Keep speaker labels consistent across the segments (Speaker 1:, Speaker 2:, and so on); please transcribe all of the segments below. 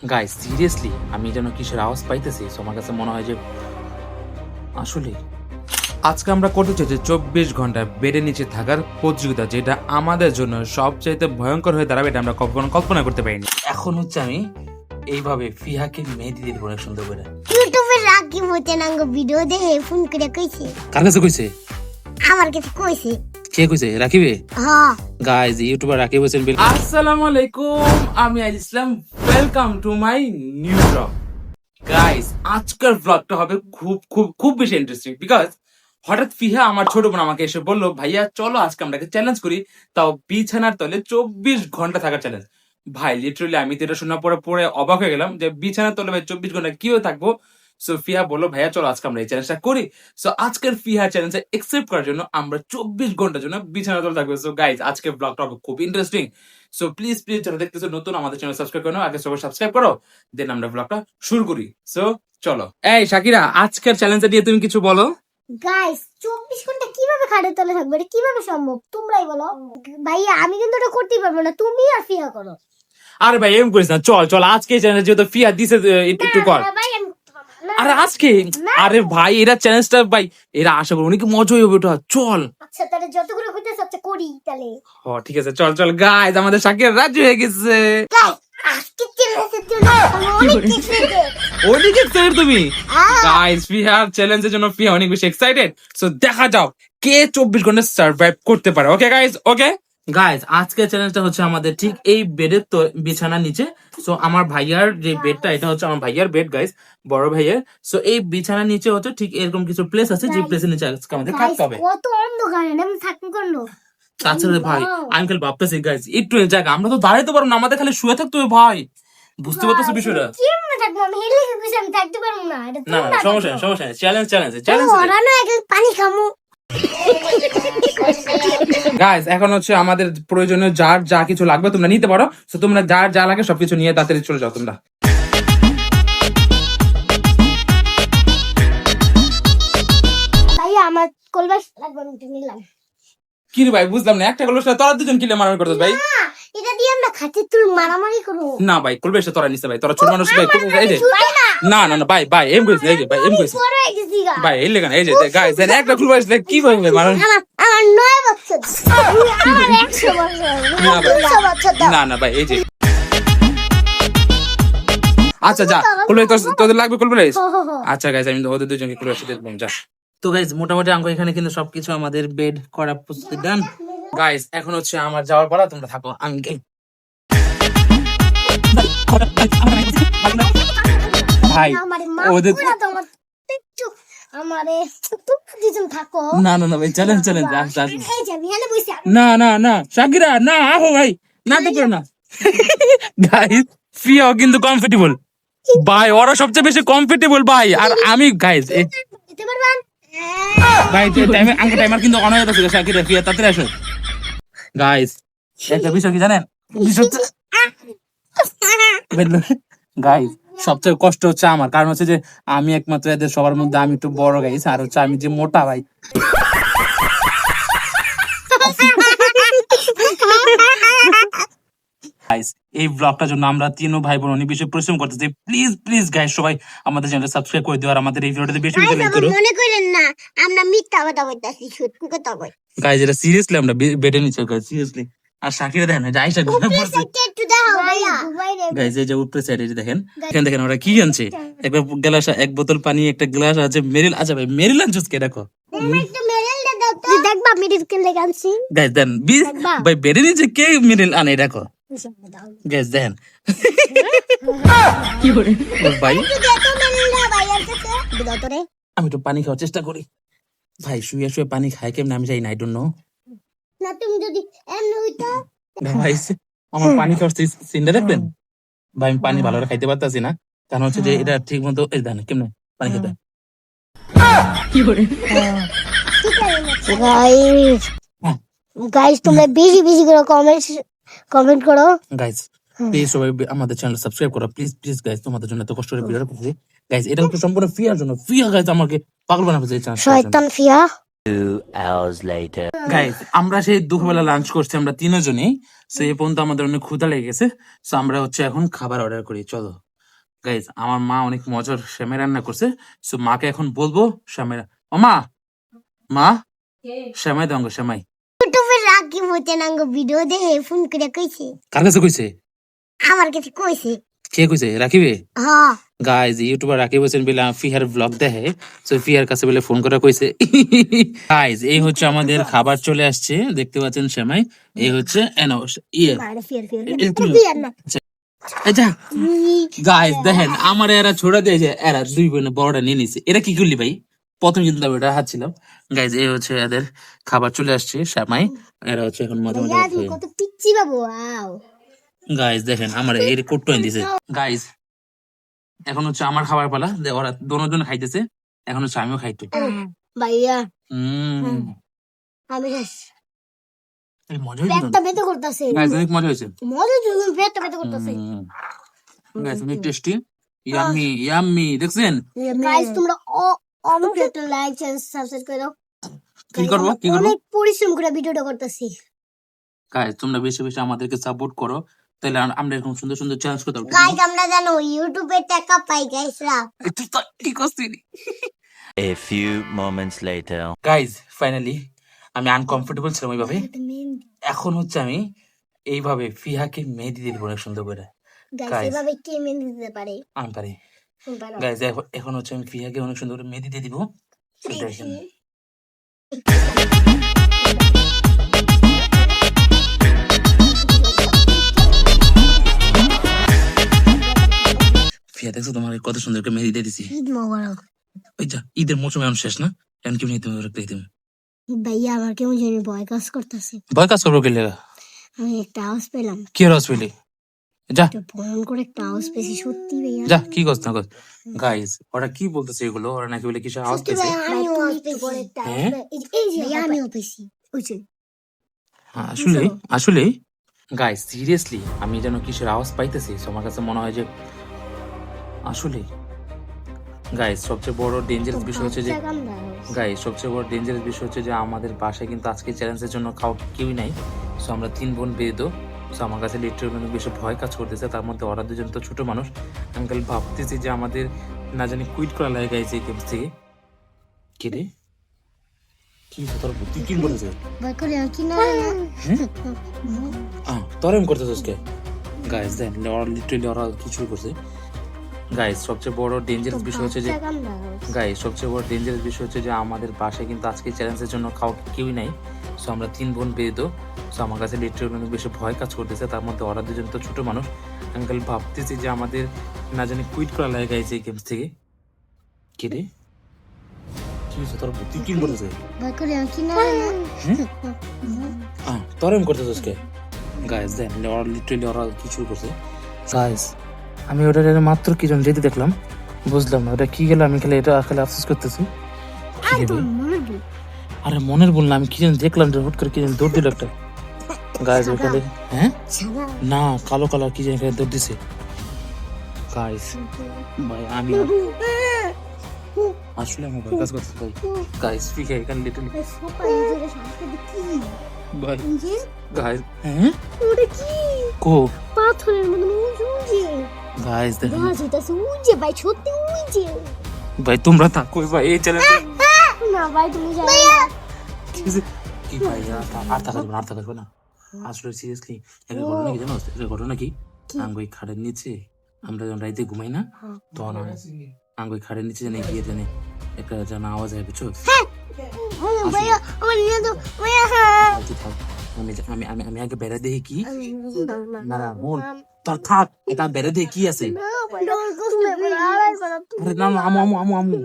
Speaker 1: Guys seriously আমি যেন কিসের আওয়াজ পাইতেছি, সো আমার কাছে মনে হয় যে আসলে আজকে আমরা করতে চাইছি 24 ঘন্টা বেডের নিচে থাকার প্রতিযোগিতা, যেটা আমাদের জন্য সবচাইতে ভয়ঙ্কর হয়ে দাঁড়াবে, এটা আমরা কখনো কল্পনা করতে পারিনি। এখন হচ্ছে আমি এইভাবে ফিহাকে মেহেদি দিয়ে অনেক সুন্দর করে
Speaker 2: ইউটিউবে রাখি মতে নাঙ্গ ভিডিও দেখে ফোন করে কইছে।
Speaker 1: কার কাছে কইছে?
Speaker 2: আমার কাছে কইছে।
Speaker 1: কে কইছে? রাকিবে?
Speaker 2: হ্যাঁ
Speaker 1: গাইস ইউটিউবার রাকিব হোসেন বিল। আসসালামু আলাইকুম, আমি আইল Islam, welcome to my new vlog. Guys আজকের ব্লগটা হবে খুব খুব খুব বেশি ইন্টারেস্টিং, বিকজ হঠাৎ ফিহা আমার ছোট বোন আমাকে এসে বললো, ভাইয়া চলো আজকে আমরা চ্যালেঞ্জ করি, তাও বিছানার তলে 24 ঘন্টা থাকার চ্যালেঞ্জ। ভাই লিটারালি আমি তো এটা শোনা পরে পরে অবাক হয়ে গেলাম যে বিছানার তলে ভাই 24 ঘন্টা কিভাবে থাকবো। সো ফিহা বললো, ভাইয়া চলো আজকে আমরা এই চ্যালেঞ্জটা করি। সো আজকের ফিহা চ্যালেঞ্জে একসেপ্ট করার জন্য আমরা 24 ঘন্টার জন্য বিছানার তলে থাকবো। সো গাইজ আজকের ব্লগটা হবে খুব ইন্টারেস্টিং। সো প্লিজ প্লিজ যারা দেখতেছো নতুন, আমাদের চ্যানেল সাবস্ক্রাইব করো, আগে সবাই সাবস্ক্রাইব করো, দেন আমরা ব্লগটা শুরু করি। সো চলো। এই শাকিরা, আজকের চ্যালেঞ্জটা দিয়ে তুমি কিছু বলো।
Speaker 2: গাইস 24 ঘন্টা কিভাবে খাটের তলে থাকবে, এটা কিভাবে সম্ভব তোমরাই বলো। ভাইয়া আমি কিন্তু এটা করতেই পারবো না, তুমি আর ফিহা করো।
Speaker 1: আরে ভাই এম করিস না, চল চল আজকে চ্যালেঞ্জ যেহেতু ফিয়া দিছে একটু কর।
Speaker 2: না ভাই
Speaker 1: আরে আজকে আরে ভাই এরা চ্যালেঞ্জটা ভাই এরা আশা করি অনেক মজাই হবে, ওটা চল।
Speaker 2: আচ্ছা তাহলে যতগুলো হইতেছে আচ্ছা করি তাহলে।
Speaker 1: ও ঠিক আছে, চল চল গাইস, আমাদের শাকির রাজি হয়ে গেছে।
Speaker 2: গাইস আজকে চ্যালেঞ্জের জন্য অনেক কিছু আছে।
Speaker 1: অনেক এক্সাইটেড তুমি? গাইস ফিহার চ্যালেঞ্জের জন্য ফিহা অনেক বেশি এক্সাইটেড। সো দেখা যাক কে 24 ঘন্টা সার্ভাইভ করতে পারে। ওকে গাইস, ওকে গাইস আজকের চ্যালেঞ্জটা হচ্ছে আমাদের ঠিক এই বেডের বিছানার নিচে। সো আমার ভাইয়ার যে বেডটা, এটা হচ্ছে আমার ভাইয়ার বেড গাইস, বড় ভাইয়ের। সো এই বিছানার নিচে হচ্ছে ঠিক এরকম কিছু প্লেস আছে, যে প্লেসের নিচে আজকে আমাদের থাকতে হবে।
Speaker 2: কত অন্ধকার, আমি থাকতে করলো।
Speaker 1: তাছাড়া ভাই আমি খালি ভাবতেছি গাইস একটু এই জায়গা আমরা তো দাঁড়াইতে পারবো না, আমাদের খালি শুয়ে থাকতে হবে ভাই, বুঝতে পারতেছো বিষয়টা?
Speaker 2: কেমনে থাকবো আমি, হেলে গেছি আমি থাকতে পারবো না। এটা
Speaker 1: না না সমস্যা নেই, সমস্যা নেই, চ্যালেঞ্জ চ্যালেঞ্জ চ্যালেঞ্জ।
Speaker 2: ওরা না এক পানি খামু।
Speaker 1: গাইস এখন হচ্ছে আমাদের প্রয়োজনীয় যার যা কিছু লাগবে তোমরা নিতে পারো। তো তোমরা যার যা লাগে সবকিছু নিয়ে তাড়াতাড়ি চলে যাও তোমরা।
Speaker 2: ভাইয়া আমার কলবাস লাগবে, আমি এটা নিলাম।
Speaker 1: কি রে ভাই বুঝলাম না, একটা গল্প তোরা দুজন কিলে মারামারি করতেছ ভাই?
Speaker 2: না, এটা দিয়ে আমরা খাতে তুল মারামারি করব
Speaker 1: না ভাই কলবে এসে তোরা নিছে ভাই, তোরা ছোট মানুষ ভাই। এই যে না না না ভাই ভাই এম কইছ, এই যে ভাই এম কইছ
Speaker 2: পরে গেছি গা।
Speaker 1: ভাই, এই লেগান এই যে গাইস দেন একটা কলবে আসলে কি ভাই মারান।
Speaker 2: আমার 9 বছর, আমার 100 বছর,
Speaker 1: না ভাই
Speaker 2: 200 বছর দাও।
Speaker 1: না না ভাই এই যে আচ্ছা যা কলবে তোদের লাগবে কলবে। আচ্ছা গাইস আমি ওদের দুজনকে কলবে এসে দেখলাম যা। তো গাইস মোটামুটি আমরা এখানে কিন্তু সবকিছু আমাদের বেড করা প্রস্তুতি ডান। গাইস এখন হচ্ছে আমার যাওয়ার পালা, তোমরা থাকো আমি ভাই
Speaker 2: আমারে মা
Speaker 1: ওদের
Speaker 2: পুরা তোমার একটু আমারে দুজন থাকো।
Speaker 1: না না না ভাই চ্যালেঞ্জ চ্যালেঞ্জ
Speaker 2: এই যে আমি হেলে বইছি।
Speaker 1: না না না শাকিরা না আহো ভাই, না তো করো না। গাইস ফিয়াও কিন্তু কমফোর্টেবল ভাই, ওরা সবচেয়ে বেশি কমফোর্টেবল ভাই, আর আমি গাইস
Speaker 2: দিতে পারবেন?
Speaker 1: ভাই টাইমার কিন্তু অন হয়ে গেছে। শাকিরা ফিয়া তাড়াতাড়ি আসো। গাইস একটা বিষয় কি জানেন, গাইস সবচেয়ে কষ্ট হচ্ছে আমার, কারণ হচ্ছে যে আমি একমাত্র এদের সবার মধ্যে আমি একটু বড় গাইস, আর হচ্ছে আমি যে মোটা ভাই। গাইস এই ব্লগটার জন্য আমরা তিনও ভাই বোন অনেক বেশি পরিশ্রম করতেছি। প্লিজ প্লিজ গাইস সবাই আমাদের চ্যানেলটা সাবস্ক্রাইব করে দিও, আর আমাদের এই ভিডিওটাতে বেশি বেশি লাইক করো।
Speaker 2: মনে করেন না আমরা মিথ্যা কথা কইতাছি, সত্যি কথা কই।
Speaker 1: গাইস এটা সিরিয়াসলি আমরা বেডে নিচে গাইস সিরিয়াসলি। আর শাকিরা দেখেন যে আয়েশা ঘুরে পড়ছে।
Speaker 2: একটু দাও ভাইয়া।
Speaker 1: গাইস এই যে উপরে সাইডে দেখেন, এখানে দেখেন ওরা কি আনছে, একটা গ্লাস, এক বোতল পানি, একটা গ্লাস আছে মেরিল। আচ্ছা ভাই মেরিল আনছস কে দেখো,
Speaker 2: তুমি একটু মেরেল দাও তো। দেখবা মেরিল কিন লেগে আনছি।
Speaker 1: গাইস দেন ভাই বেডে নিচে কে মেরিল আনে দেখো। গাইস দেন কি করে ভাই,
Speaker 2: দেখো মেরিল দাও ভাইয়ার কাছে দাও তো রে।
Speaker 1: আমি একটু পানি খাওয়ার চেষ্টা করি। ভাই শুয়ে শুয়ে পানি খায় কেমন আমি জানি না, আই ডোন্ট নো।
Speaker 2: না তুমি যদি এমন হইতো।
Speaker 1: ভাই আমার পানি খাওয়ার সিনটা দেখবেন ভাই, আমি পানি ভালো করে খাইতে পারতাছি না, কারণ হচ্ছে যে এটা ঠিক মতো এই দেন কেমন পানি খেতে কি করে।
Speaker 2: গাইস গাইস তোমরা বেশি বেশি করে কমেন্ট করো
Speaker 1: গাইস প্লিজ সবাই আমাদের চ্যানেল সাবস্ক্রাইব করো প্লিজ প্লিজ গাইস, তোমাদের জন্য এত কষ্ট করে ভিডিও করছি গাইস, এটা হচ্ছে সম্পূর্ণ ফিয়ার জন্য। ফিয়া গাইস আমাকে পাগল বানাবে এই চ্যানেল।
Speaker 2: শয়তান ফিয়া।
Speaker 3: 2 hours later.
Speaker 1: গাইস আমরা সেই দুপুরবেলা লাঞ্চ করছি আমরা তিনজনই। সো এই পর্যন্ত আমাদের অনেক ক্ষুধা লেগে গেছে। সো আমরা হচ্ছে এখন খাবার অর্ডার করি, চলো। গাইজ আমার মা অনেক মজার সেমাই রান্না করছে, সো মাকে এখন বলবো সেমাই। ও মা, মা সেমাই দাও গো, সেমাই।
Speaker 2: ইউটিউবে রাখি মতে নাঙ্গ ভিডিও দেখে ফোন করে কইছে,
Speaker 1: কার কাছে কইছে?
Speaker 2: আমার কাছে কইছে।
Speaker 1: কে কইছে? রাখিবে?
Speaker 2: হ্যাঁ
Speaker 1: গাইজ ইউটিউবার রাকিব হোসেন বলে ফিহার ব্লগ দেখে, সো ফিহার কাছে বলে ফোন করে কইছে। গাইজ এই হচ্ছে আমাদের খাবার চলে আসছে, দেখতে পাচ্ছেন সেমাই। এই হচ্ছে
Speaker 2: মারে ফিয়ার ফিয়ার
Speaker 1: এ তুমি-
Speaker 2: ফিয়ার না
Speaker 1: যা গাইজ দেখেন আমার এরা ছোড়া দিয়ে যে এরা দুই বোনে বড়টা নিয়ে নিছে। এরা কি করলি ভাই? প্রথম কিন্তু আমি এটা হাঁটছিলাম। গাইজ এই হচ্ছে এদের খাবার চলে আসছে সেমাই। এরা হচ্ছে এখন মজা মজা
Speaker 2: ভাইয়া তুমি কত পিচ্ছি বাবু। ওয়াও
Speaker 1: গাইজ দেখেন আমার এর কোট্টো এনে দিছে। গাইজ এখন হচ্ছে আমার খাবার পালা, ওরা দোনোজন খাইতেছে, এখন হচ্ছে আমিও খাইতো।
Speaker 2: ভাইয়া
Speaker 1: হম
Speaker 2: আমি খাইছি।
Speaker 1: মজা হয়েছে
Speaker 2: পেটটা ব্যথা করতেছে।
Speaker 1: গাইজ, অনেক মজা হয়েছে।
Speaker 2: মজা তুমি পেটটা ব্যথা করতেছে।
Speaker 1: গাইজ অনেক টেস্টি, ইয়াম্মি ইয়াম্মি। দেখছেন?
Speaker 2: গাইস তোমরা অবশ্যই একটা লাইক চ্যানেল সাবস্ক্রাইব করে দাও।
Speaker 1: কি করবো কি করবো?
Speaker 2: অনেক পরিশ্রম করে ভিডিওটা করতেছি।
Speaker 1: গাইজ তোমরা বেশি বেশি আমাদেরকে সাপোর্ট করো, তাহলে আমরা এরকম সুন্দর সুন্দর চ্যালেঞ্জ করতে পারবো।
Speaker 2: গাইস আমরা জানো ইউটিউবে টাকা পাই গাইসরা।
Speaker 1: তুই তো ঠিক করছিস।
Speaker 3: A few moments later.
Speaker 1: Guys finally আমি আনকমফোর্টেবল ছিলাম ওইভাবে, এখন হচ্ছে আমি এইভাবে ফিহাকে মেহেদি দিয়ে দিবো অনেক সুন্দর করে।
Speaker 2: Guys
Speaker 1: Guys.
Speaker 2: এভাবে কে মেনে দিতে পারে?
Speaker 1: আমি পারি। গাইজ এখন হচ্ছে আমি ফিহাকে অনেক সুন্দর করে মেহেদি দিয়ে দিব। দেখেন। ফিয়া দেখছো তোমার কত সুন্দর করে মেহেদি দিয়ে দিছি।
Speaker 2: ঈদ মোবারক।
Speaker 1: ওই যা ঈদের মৌসুম এখন শেষ না, এখন কি মেহেদি মোবারক দিয়ে দিবো?
Speaker 2: ভাইয়া আমার কেমন জানি ভয় কাজ করতেছে।
Speaker 1: ভয় কাজ করবো গেলে
Speaker 2: আমি একটা আওয়াজ পেলাম,
Speaker 1: কি রস পেলি? যা
Speaker 2: একটা ভয়ঙ্কর একটা আওয়াজ পেয়েছি। সত্যি ভাইয়া?
Speaker 1: যা কি করছ না কর। গাইজ ওরা কি বলতেছে এগুলো? ওরা নাকি বলে কিসের আওয়াজ
Speaker 2: সত্যি
Speaker 1: পেয়েছে?
Speaker 2: ভাইয়া, আমিও আওয়াজ পেয়েছি।
Speaker 1: হ্যাঁ?
Speaker 2: এই যে ভাইয়া আমিও পেয়েছি। ওই যে
Speaker 1: হ্যাঁ, আসলে আসলে গাইজ সিরিয়াসলি আমি যেন কিসের আওয়াজ পাইতেছি, so আমার কাছে মনে হয় যে আসলে গাইজ সবচেয়ে বড় ডেঞ্জারাস বিষয় হচ্ছে যে গাইজ সবচেয়ে বড় ডেঞ্জারাস বিষয় হচ্ছে যে আমাদের বাসায় কিন্তু আজকে চ্যালেঞ্জের জন্য কেউই নাই, সো আমরা 3 বোন বেদ। সো আমার কাছে লিটারালি অনেক বেশি ভয় কাজ করতেছে, তার মধ্যে ওরা দুজন তো ছোট মানুষ। আমি খালি ভাবতেছি যে আমাদের না জানি কুইট করা লাগে গাইজ এই গেমস থেকে। কে রে কি তোর তুই কি বলেছে?
Speaker 2: ভয় করে কি না?
Speaker 1: তোর এম করতেছিস কে? গাইজ দেন ওরা লিটারালি ওরা কিছু করছে। গাইজ সবচেয়ে বড় ডেঞ্জারাস বিষয় হচ্ছে যে গাইজ সবচেয়ে বড় ডেঞ্জারাস বিষয় হচ্ছে যে আমাদের বাসায় কিন্তু আজকে চ্যালেঞ্জের জন্য কেউই নাই, সো আমরা 3 বোন বেদ। সো আমার কাছে লিটারালি অনেক বেশি ভয় কাজ করতেছে, তার মধ্যে ওরা দুজন তো ছোট মানুষ। আমি খালি ভাবতেছি যে আমাদের না জানি কুইট করা লাগে গাইজ এই গেমস থেকে। কে রে কি হয়েছে তোর? তুই কি বলেছে?
Speaker 2: ভয় করে কি না?
Speaker 1: তোর এম করতেছিস কে? গাইজ দেন ওরা লিটারালি ওরা কিছু করছে। গাইজ আমি ওটা মাত্র কি জন যেতে দেখলাম, বুঝলাম না ওটা কি গেল। আমি খালি এটা খালি আফসোস করতেছি। কি গেল? আরে মনের বল না, আমি কি যেন দেখলাম যে হুট করে কি যেন দৌড় দিল একটা। গাইজ ওখানে হ্যাঁ না কালো কালার কি যেন এখানে দৌড় দিছে। গাইজ ভাই আমি আসলে আমার ভয় কাজ করতেছে ভাই। গাইজ ফিকে এখানে লিটারালি ভাই গাইজ হ্যাঁ
Speaker 2: ওটা কি?
Speaker 1: কো
Speaker 2: পাথরের মতন উঁচু।
Speaker 1: গাইজ দেখেন
Speaker 2: গাছ হইতাছে উঁচে ভাই, সত্যি উঁচে।
Speaker 1: ভাই তোমরা থাকো ভাই এই চ্যালেঞ্জ
Speaker 2: না ভাই তুমি যাও না।
Speaker 1: কি ভাই আর থাকা যাবে না, আর থাকা যাবে না। আসলে সিরিয়াসলি একটা ঘটনা কি জানো? একটা ঘটনা কি আঙ্গুই খাটের নিচে আমরা যখন রাইতে ঘুমাই না, তখন আঙ্গুই খাটের নিচে জানি গিয়ে জানি একটা যেন আওয়াজ হয়, বুঝছো?
Speaker 2: ভাইয়া আমার নিয়ে তো ভাইয়া।
Speaker 1: আমি আমি আমি আগে বেড়া দেখি কি না না বল তোর থাক, এটা বেড়া দেখি কি আছে। আরে না না আমু আমু আমু আমু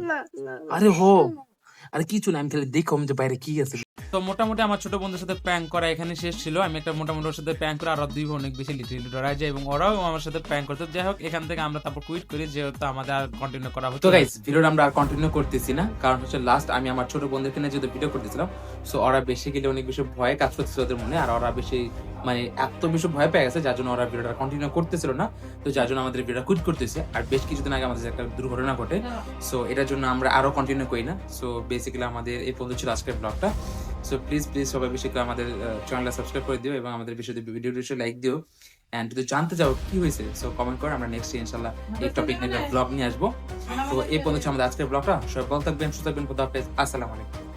Speaker 1: আরে হো আরে কিছু না, আমি খালি দেখো যে বাইরে কি আছে। তো মোটামুটি আমার ছোট বন্ধুর সাথে প্র্যাঙ্ক করা এখানে শেষ ছিল। আমি একটা মোটামুটি ওর সাথে প্র্যাঙ্ক করে আর দুই বোন অনেক বেশি লিটারেলি ডরায় যায় এবং ওরাও আমার সাথে প্র্যাঙ্ক করতো। যাই হোক এখান থেকে আমরা তারপর কুইট করি, যেহেতু আমাদের আর কন্টিনিউ করা হতো। তো গাইস ভিডিওটা আমরা আর কন্টিনিউ করতেছি না, কারণ হচ্ছে লাস্ট আমি আমার ছোট বন্ধুকে নিয়ে যেহেতু ভিডিও করতেছিলাম, সো ওরা বেশি গেলে অনেক বেশি ভয় কাজ করতেছিল ওদের মনে, আর ওরা বেশি মানে এত বেশি ভয় পেয়ে গেছে যার জন্য ওরা ভিডিওটা কন্টিনিউ করতেছিল না। তো যার জন্য আমাদের ভিডিওটা কুইট করতেছে। আর বেশ কিছুদিন আগে আমাদের একটা দুর্ঘটনা ঘটে, সো এটার জন্য আমরা আরো কন্টিনিউ করি না। সো বেসিক্যালি আমাদের এই পর্যন্ত ছিল আজকের ব্লগটা। সো প্লিজ সবাই বেশি করে আমাদের চ্যানেলটা সাবস্ক্রাইব করে দিও এবং আমাদের ভিডিওটি লাইক দিও এন্ড যদি জানতে চাও কি হয়েছে সো কমেন্ট করে, আমরা নেক্সট ইনশাআল্লাহ এই টপিক নিয়ে ব্লগ নিয়ে আসবো। তো এই পর্যন্ত ছিল আমাদের আজকের ব্লগটা। সবাই ভালো থাকবেন, সুস্থ থাকবেন, খোদা হাফেজ, আসসালামু আলাইকুম।